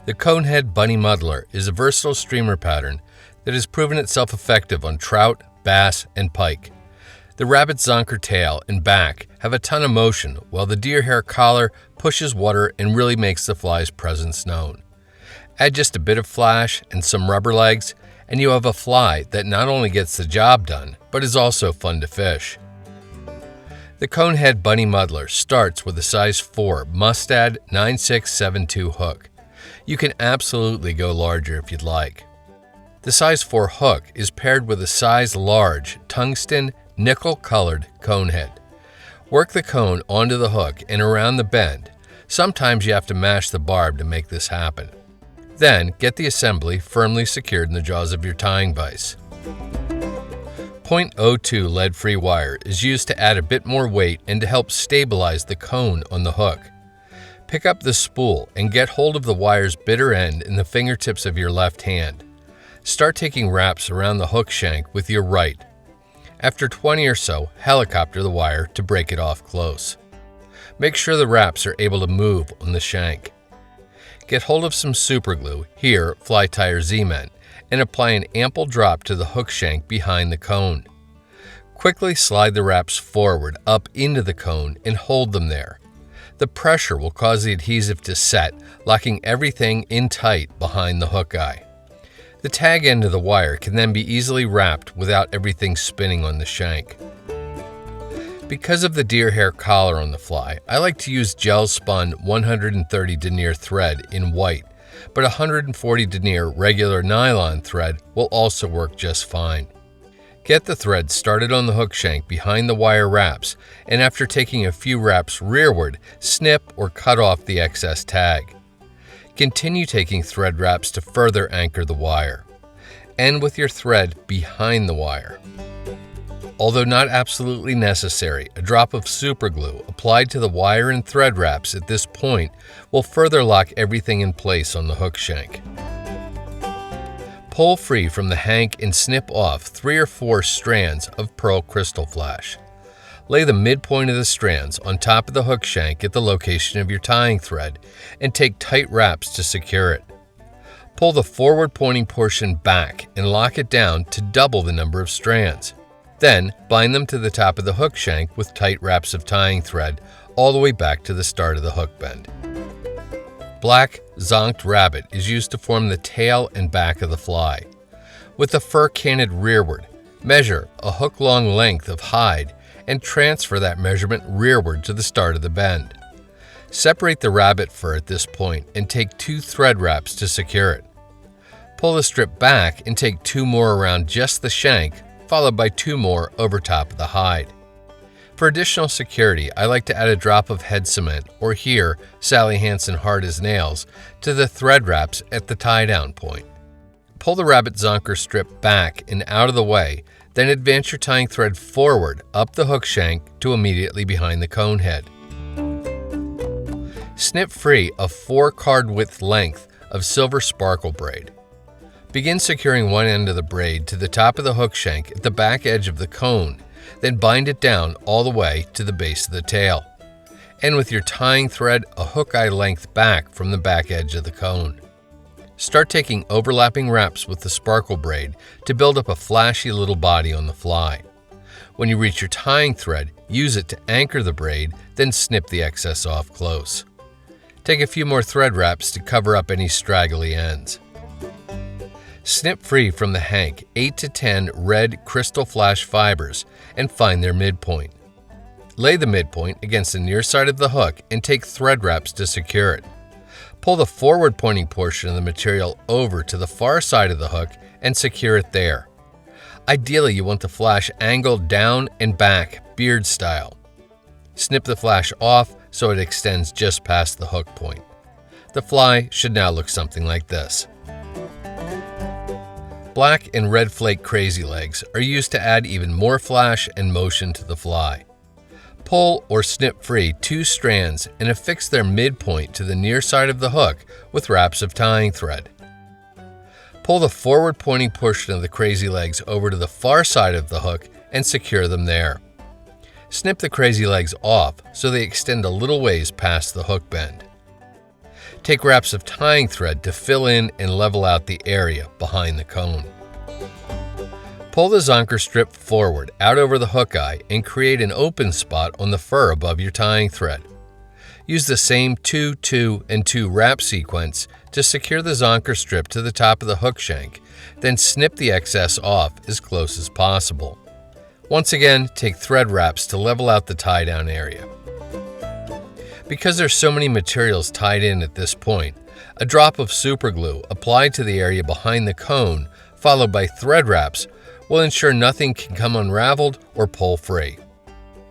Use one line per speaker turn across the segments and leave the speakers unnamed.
The Conehead Bunny Muddler is a versatile streamer pattern that has proven itself effective on trout, bass, and pike. The rabbit's zonker tail and back have a ton of motion, while the deer hair collar pushes water and really makes the fly's presence known. Add just a bit of flash and some rubber legs, and you have a fly that not only gets the job done, but is also fun to fish. The Conehead Bunny Muddler starts with a size 4 Mustad 9672 hook. You can absolutely go larger if you'd like. The size 4 hook is paired with a size large tungsten nickel-colored cone head. Work the cone onto the hook and around the bend. Sometimes you have to mash the barb to make this happen. Then get the assembly firmly secured in the jaws of your tying vise. .02 lead-free wire is used to add a bit more weight and to help stabilize the cone on the hook. Pick up the spool and get hold of the wire's bitter end in the fingertips of your left hand. Start taking wraps around the hook shank with your right. After 20 or so, helicopter the wire to break it off close. Make sure the wraps are able to move on the shank. Get hold of some superglue, here fly tire Z-Men, and apply an ample drop to the hook shank behind the cone. Quickly slide the wraps forward up into the cone and hold them there. The pressure will cause the adhesive to set, locking everything in tight behind the hook eye. The tag end of the wire can then be easily wrapped without everything spinning on the shank. Because of the deer hair collar on the fly, I like to use gel spun 130 denier thread in white, but 140 denier regular nylon thread will also work just fine. Get the thread started on the hook shank behind the wire wraps, and after taking a few wraps rearward, snip or cut off the excess tag. Continue taking thread wraps to further anchor the wire. End with your thread behind the wire. Although not absolutely necessary, a drop of superglue applied to the wire and thread wraps at this point will further lock everything in place on the hook shank. Pull free from the hank and snip off 3 or 4 strands of pearl crystal flash. Lay the midpoint of the strands on top of the hook shank at the location of your tying thread and take tight wraps to secure it. Pull the forward pointing portion back and lock it down to double the number of strands. Then bind them to the top of the hook shank with tight wraps of tying thread all the way back to the start of the hook bend. Black Zonked Rabbit is used to form the tail and back of the fly. With the fur canted rearward, measure a hook-long length of hide and transfer that measurement rearward to the start of the bend. Separate the rabbit fur at this point and take 2 thread wraps to secure it. Pull the strip back and take 2 more around just the shank, followed by 2 more over top of the hide. For additional security, I like to add a drop of head cement, or here, Sally Hansen hard as nails, to the thread wraps at the tie-down point. Pull the rabbit zonker strip back and out of the way, then advance your tying thread forward up the hook shank to immediately behind the cone head. Snip free a 4 card width length of silver sparkle braid. Begin securing one end of the braid to the top of the hook shank at the back edge of the cone, then bind it down all the way to the base of the tail. End with your tying thread a hook eye length back from the back edge of the cone. Start taking overlapping wraps with the sparkle braid to build up a flashy little body on the fly. When you reach your tying thread, use it to anchor the braid, then snip the excess off close. Take a few more thread wraps to cover up any straggly ends. Snip free from the hank 8 to 10 red crystal flash fibers and find their midpoint. Lay the midpoint against the near side of the hook and take thread wraps to secure it. Pull the forward pointing portion of the material over to the far side of the hook and secure it there. Ideally, you want the flash angled down and back, beard style. Snip the flash off so it extends just past the hook point. The fly should now look something like this. Black and red flake crazy legs are used to add even more flash and motion to the fly. Pull or snip free 2 strands and affix their midpoint to the near side of the hook with wraps of tying thread. Pull the forward pointing portion of the crazy legs over to the far side of the hook and secure them there. Snip the crazy legs off so they extend a little ways past the hook bend. Take wraps of tying thread to fill in and level out the area behind the cone. Pull the zonker strip forward out over the hook eye and create an open spot on the fur above your tying thread. Use the same 2, 2, and 2 wrap sequence to secure the zonker strip to the top of the hook shank, then snip the excess off as close as possible. Once again, take thread wraps to level out the tie-down area. Because there's so many materials tied in at this point, a drop of superglue applied to the area behind the cone, followed by thread wraps, will ensure nothing can come unraveled or pull free.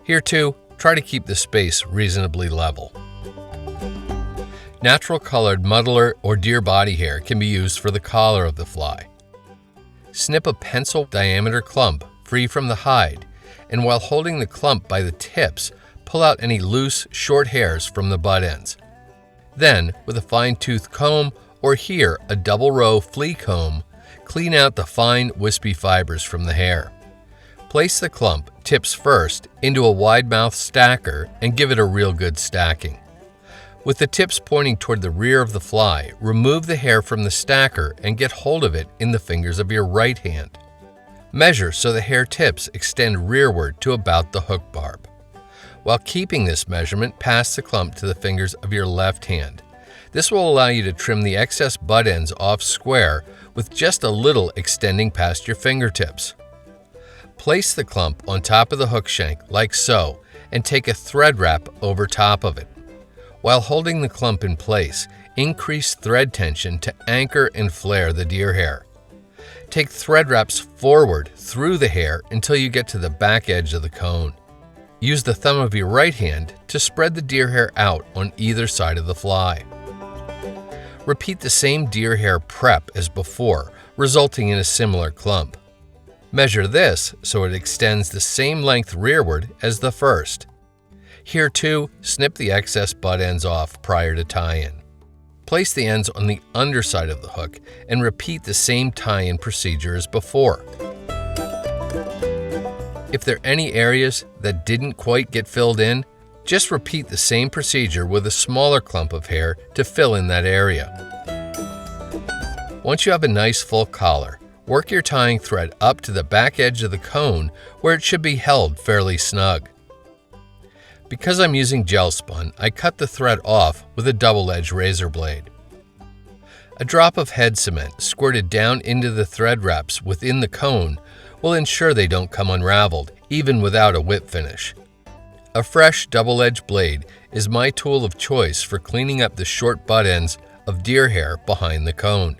Here too, try to keep the space reasonably level. Natural colored muddler or deer body hair can be used for the collar of the fly. Snip a pencil diameter clump free from the hide, and while holding the clump by the tips, pull out any loose, short hairs from the butt ends. Then, with a fine-tooth comb, or here a double row flea comb, clean out the fine, wispy fibers from the hair. Place the clump, tips first, into a wide-mouthed stacker and give it a real good stacking. With the tips pointing toward the rear of the fly, remove the hair from the stacker and get hold of it in the fingers of your right hand. Measure so the hair tips extend rearward to about the hook barb. While keeping this measurement, pass the clump to the fingers of your left hand. This will allow you to trim the excess butt ends off square with just a little extending past your fingertips. Place the clump on top of the hook shank like so and take a thread wrap over top of it. While holding the clump in place, increase thread tension to anchor and flare the deer hair. Take thread wraps forward through the hair until you get to the back edge of the cone. Use the thumb of your right hand to spread the deer hair out on either side of the fly. Repeat the same deer hair prep as before, resulting in a similar clump. Measure this so it extends the same length rearward as the first. Here too, snip the excess butt ends off prior to tie-in. Place the ends on the underside of the hook and repeat the same tie-in procedure as before. If there are any areas that didn't quite get filled in, just repeat the same procedure with a smaller clump of hair to fill in that area. Once you have a nice full collar, work your tying thread up to the back edge of the cone where it should be held fairly snug. Because I'm using gel spun, I cut the thread off with a double-edged razor blade. A drop of head cement squirted down into the thread wraps within the cone will ensure they don't come unraveled, even without a whip finish. A fresh double-edged blade is my tool of choice for cleaning up the short butt ends of deer hair behind the cone.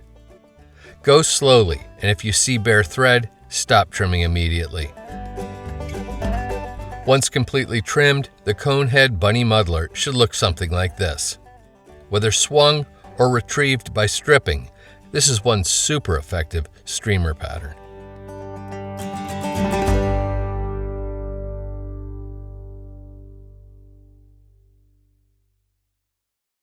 Go slowly, and if you see bare thread, stop trimming immediately. Once completely trimmed, the Conehead Bunny Muddler should look something like this. Whether swung or retrieved by stripping, this is one super effective streamer pattern.